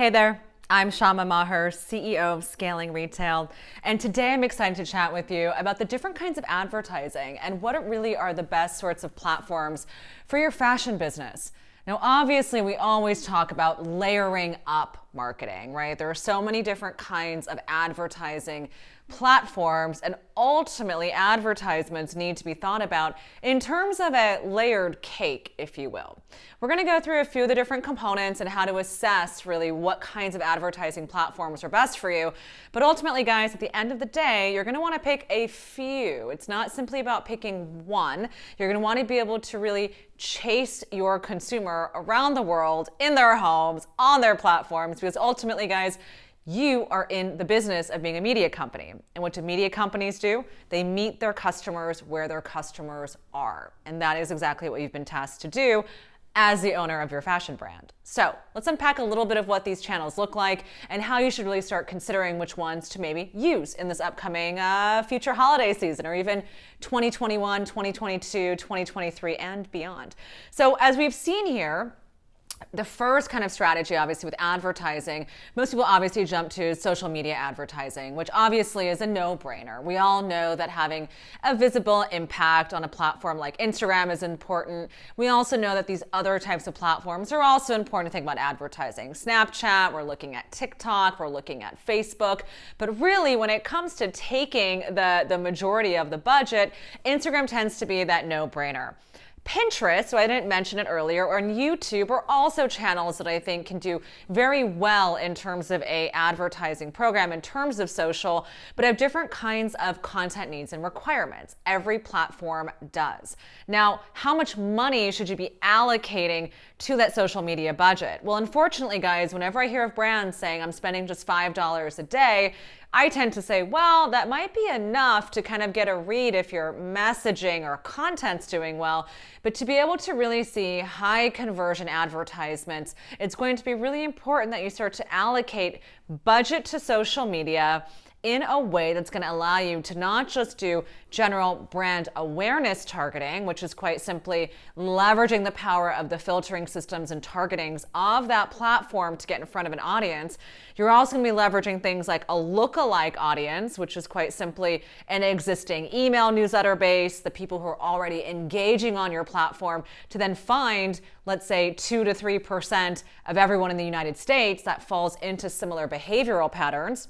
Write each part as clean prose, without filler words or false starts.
Hey there, I'm Syama, CEO of Scaling Retail, and today I'm excited to chat with you about the different kinds of advertising and what really are the best sorts of platforms for your fashion business. Now, obviously, we always talk about layering up marketing, right? There are so many different kinds of advertising platforms, and ultimately advertisements need to be thought about in terms of a layered cake, if you will. We're going to go through a few of the different components and how to assess really what kinds of advertising platforms are best for you. But ultimately, guys, at the end of the day, you're going to want to pick a few. It's not simply about picking one. You're going to want to be able to really chase your consumer around the world, in their homes, on their platforms, because ultimately, guys, you are in the business of being a media company. And what do media companies do? They meet their customers where their customers are. And that is exactly what you've been tasked to do as the owner of your fashion brand. So let's unpack a little bit of what these channels look like and how you should really start considering which ones to maybe use in this upcoming future holiday season, or even 2021, 2022, 2023, and beyond. So as we've seen here, the first kind of strategy, obviously, with advertising, most people obviously jump to social media advertising, which obviously is a no-brainer. We all know that having a visible impact on a platform like Instagram is important. We also know that these other types of platforms are also important to think about advertising. Snapchat, we're looking at TikTok, we're looking at Facebook. But really, when it comes to taking the majority of the budget, Instagram tends to be that no-brainer. Pinterest, so I didn't mention it earlier, or YouTube are also channels that I think can do very well in terms of a advertising program, in terms of social, but have different kinds of content needs and requirements. Every platform does. Now, how much money should you be allocating to that social media budget? Well, unfortunately, guys, whenever I hear of brands saying I'm spending just $5 a day, I tend to say, well, that might be enough to kind of get a read if your messaging or content's doing well. But to be able to really see high conversion advertisements, it's going to be really important that you start to allocate budget to social media in a way that's going to allow you to not just do general brand awareness targeting, which is quite simply leveraging the power of the filtering systems and targetings of that platform to get in front of an audience. You're also going to be leveraging things like a lookalike audience, which is quite simply an existing email newsletter base, the people who are already engaging on your platform, to then find, let's say, 2 to 3% of everyone in the United States that falls into similar behavioral patterns.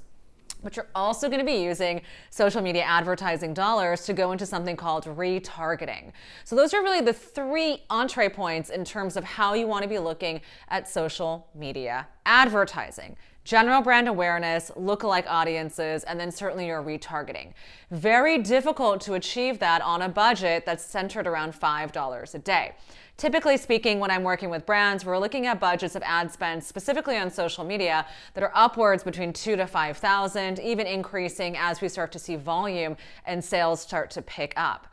But you're also going to be using social media advertising dollars to go into something called retargeting. So those are really the three entree points in terms of how you want to be looking at social media advertising. General brand awareness, lookalike audiences, and then certainly your retargeting. Very difficult to achieve that on a budget that's centered around $5 a day. Typically speaking, when I'm working with brands, we're looking at budgets of ad spend specifically on social media that are upwards between $2,000 to $5,000, even increasing as we start to see volume and sales start to pick up.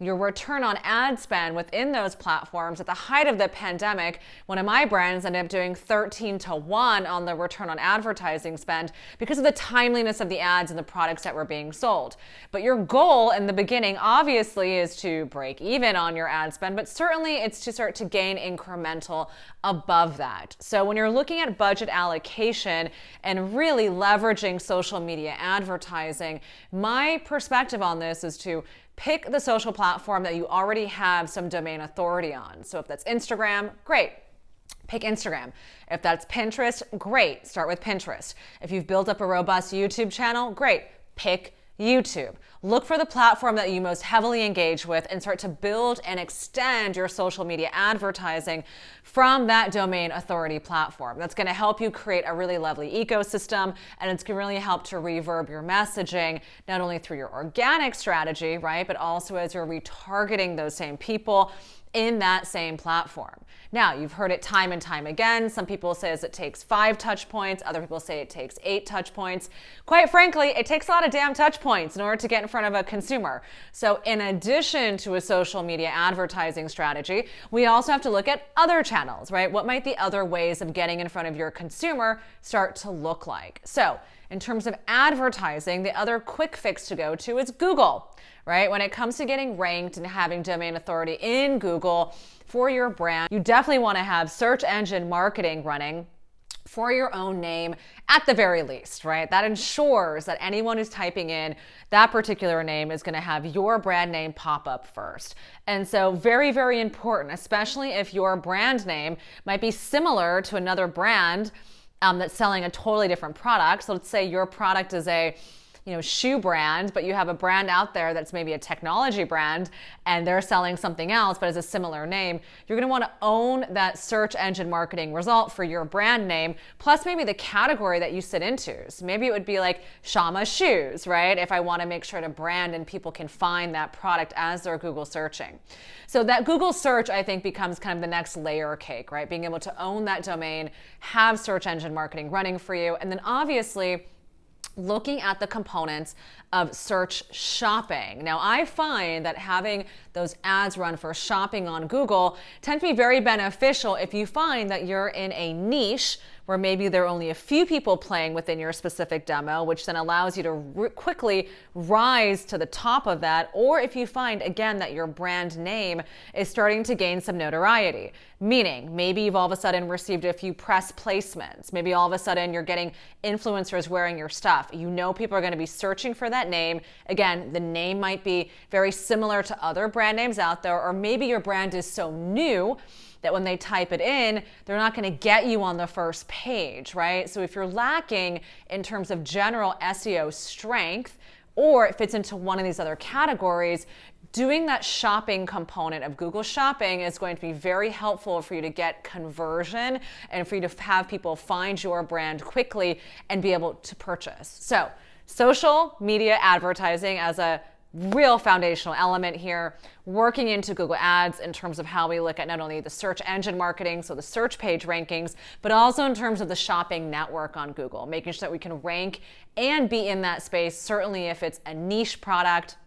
Your return on ad spend within those platforms at the height of the pandemic, one of my brands ended up doing 13 to 1 on the return on advertising spend because of the timeliness of the ads and the products that were being sold. But your goal in the beginning obviously is to break even on your ad spend, but certainly it's to start to gain incremental above that. So when you're looking at budget allocation and really leveraging social media advertising, my perspective on this is to pick the social platform that you already have some domain authority on. So if that's Instagram, great. Pick Instagram. If that's Pinterest, great. Start with Pinterest. If you've built up a robust YouTube channel, great. Pick YouTube. Look for the platform that you most heavily engage with and start to build and extend your social media advertising from that domain authority platform. That's going to help you create a really lovely ecosystem, and it's going to really help to reverb your messaging, not only through your organic strategy, right, but also as you're retargeting those same people in that same platform. Now, you've heard it time and time again. Some people say it takes 5 touch points. Other people say it takes 8 touch points. Quite frankly, it takes a lot of damn touch points in order to get in front of a consumer. So in addition to a social media advertising strategy, we also have to look at other channels, right? What might the other ways of getting in front of your consumer start to look like? So in terms of advertising, the other quick fix to go to is Google, right? When it comes to getting ranked and having domain authority in Google for your brand, you definitely want to have search engine marketing running for your own name at the very least, right? That ensures that anyone who's typing in that particular name is going to have your brand name pop up first. And so very, very important, especially if your brand name might be similar to another brand that's selling a totally different product. So let's say your product is a shoe brand, but you have a brand out there that's maybe a technology brand and they're selling something else but has a similar name. You're going to want to own that search engine marketing result for your brand name, plus maybe the category that you sit into. So maybe it would be like Syama shoes, right? If I want to make sure to brand and people can find that product as they're Google searching. So that Google search, I think, becomes kind of the next layer cake, right? Being able to own that domain, have search engine marketing running for you, and then obviously looking at the components of search shopping. Now, I find that having those ads run for shopping on Google tend to be very beneficial if you find that you're in a niche where maybe there are only a few people playing within your specific demo, which then allows you to quickly rise to the top of that. Or if you find, again, that your brand name is starting to gain some notoriety, meaning maybe you've all of a sudden received a few press placements. Maybe all of a sudden you're getting influencers wearing your stuff. You know people are going to be searching for that name. Again, the name might be very similar to other brand names out there, or maybe your brand is so new that when they type it in, they're not going to get you on the first page, right? So if you're lacking in terms of general SEO strength, or it fits into one of these other categories, doing that shopping component of Google Shopping is going to be very helpful for you to get conversion and for you to have people find your brand quickly and be able to purchase. So social media advertising as a real foundational element here, working into Google Ads in terms of how we look at not only the search engine marketing, so the search page rankings, but also in terms of the shopping network on Google, making sure that we can rank and be in that space, certainly if it's a niche product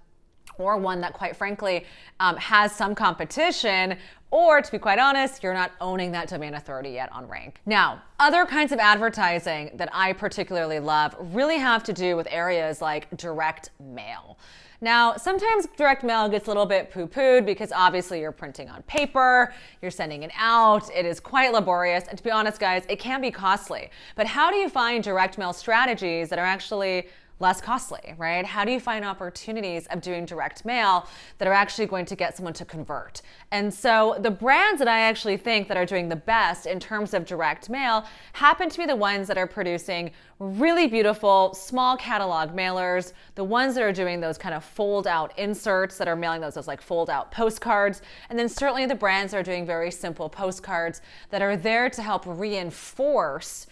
or one that, quite frankly, has some competition, or to be quite honest, you're not owning that domain authority yet on rank. Now, other kinds of advertising that I particularly love really have to do with areas like direct mail. Now, sometimes direct mail gets a little bit poo-pooed because obviously you're printing on paper, you're sending it out, it is quite laborious, and to be honest, guys, it can be costly. But how do you find direct mail strategies that are actually less costly, right? How do you find opportunities of doing direct mail that are actually going to get someone to convert? And so the brands that I actually think that are doing the best in terms of direct mail happen to be the ones that are producing really beautiful small catalog mailers, the ones that are doing those kind of fold out inserts that are mailing those as like fold out postcards, and then certainly the brands that are doing very simple postcards that are there to help reinforce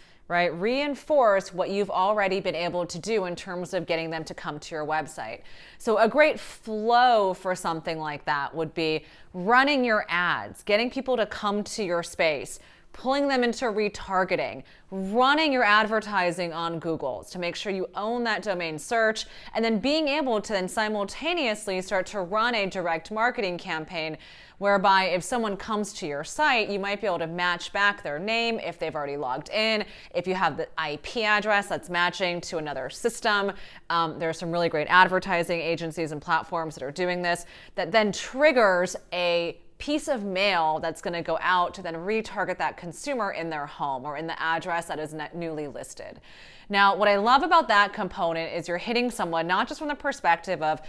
what you've already been able to do in terms of getting them to come to your website. So a great flow for something like that would be running your ads, getting people to come to your space, pulling them into retargeting, running your advertising on Google to make sure you own that domain search, and then being able to then simultaneously start to run a direct marketing campaign whereby if someone comes to your site, you might be able to match back their name if they've already logged in. If you have the IP address that's matching to another system, there are some really great advertising agencies and platforms that are doing this, that then triggers a piece of mail that's going to go out to then retarget that consumer in their home or in the address that is newly listed. Now, what I love about that component is you're hitting someone not just from the perspective of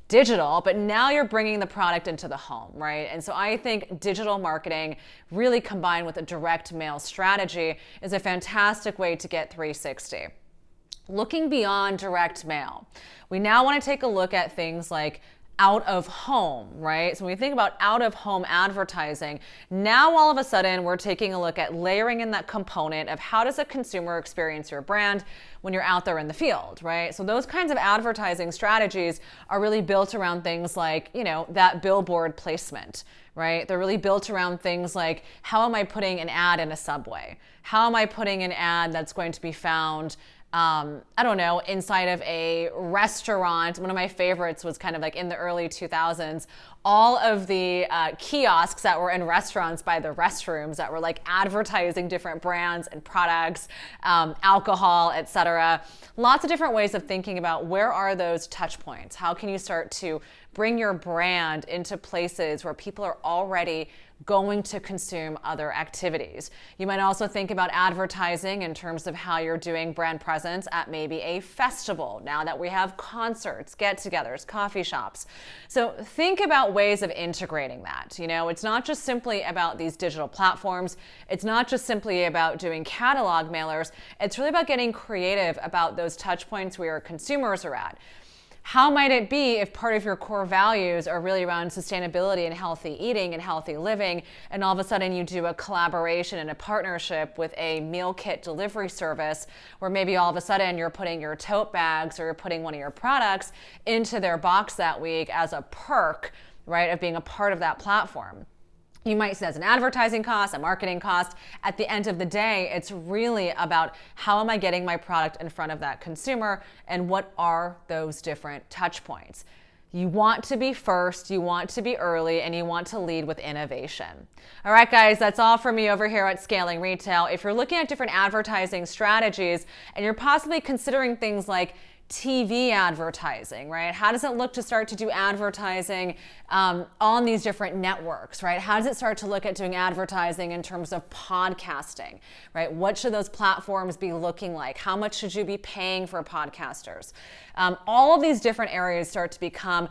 digital, but now you're bringing the product into the home, right? And so I think digital marketing really combined with a direct mail strategy is a fantastic way to get 360. Looking beyond direct mail, we now want to take a look at things like out of home, right? So when we think about out of home advertising, now all of a sudden we're taking a look at layering in that component of how does a consumer experience your brand when you're out there in the field, right? So those kinds of advertising strategies are really built around things like, that billboard placement, right? They're really built around things like, how am I putting an ad in a subway? How am I putting an ad that's going to be found I don't know, inside of a restaurant. One of my favorites was kind of like in the early 2000s, all of the kiosks that were in restaurants by the restrooms that were like advertising different brands and products, alcohol, etc. Lots of different ways of thinking about where are those touch points? How can you start to bring your brand into places where people are already going to consume other activities? You might also think about advertising in terms of how you're doing brand presence at maybe a festival, now that we have concerts, get-togethers, coffee shops. So think about ways of integrating that. You know, it's not just simply about these digital platforms. It's not just simply about doing catalog mailers. It's really about getting creative about those touch points where your consumers are at. How might it be if part of your core values are really around sustainability and healthy eating and healthy living, and all of a sudden you do a collaboration and a partnership with a meal kit delivery service where maybe all of a sudden you're putting your tote bags or you're putting one of your products into their box that week as a perk, right, of being a part of that platform. You might see it as an advertising cost, a marketing cost. At the end of the day, it's really about how am I getting my product in front of that consumer and what are those different touch points. You want to be first, you want to be early, and you want to lead with innovation. All right, guys, that's all from me over here at Scaling Retail. If you're looking at different advertising strategies and you're possibly considering things like TV advertising, right? How does it look to start to do advertising on these different networks, right? How does it start to look at doing advertising in terms of podcasting, right? What should those platforms be looking like? How much should you be paying for podcasters? All of these different areas start to become,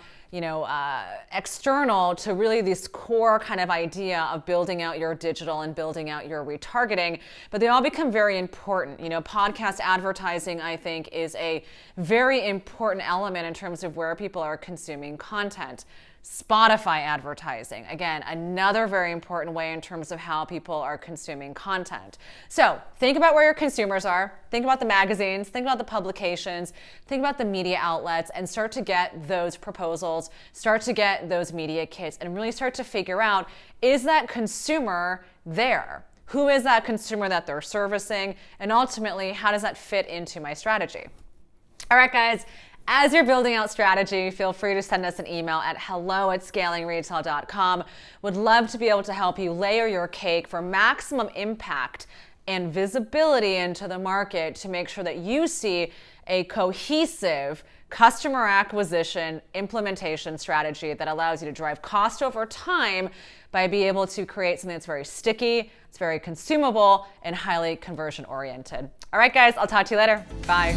external to really this core kind of idea of building out your digital and building out your retargeting, but they all become very important. Podcast advertising, I think, is a very important element in terms of where people are consuming content. Spotify advertising, again, another very important way in terms of how people are consuming content. So think about where your consumers are, think about the magazines, think about the publications, think about the media outlets, and start to get those proposals, start to get those media kits, and really start to figure out, is that consumer there? Who is that consumer that they're servicing? And ultimately, how does that fit into my strategy? All right, guys. As you're building out strategy, feel free to send us an email at hello@scalingretail.com. Would love to be able to help you layer your cake for maximum impact and visibility into the market to make sure that you see a cohesive customer acquisition implementation strategy that allows you to drive cost over time by being able to create something that's very sticky, it's very consumable, and highly conversion oriented. All right, guys, I'll talk to you later. Bye.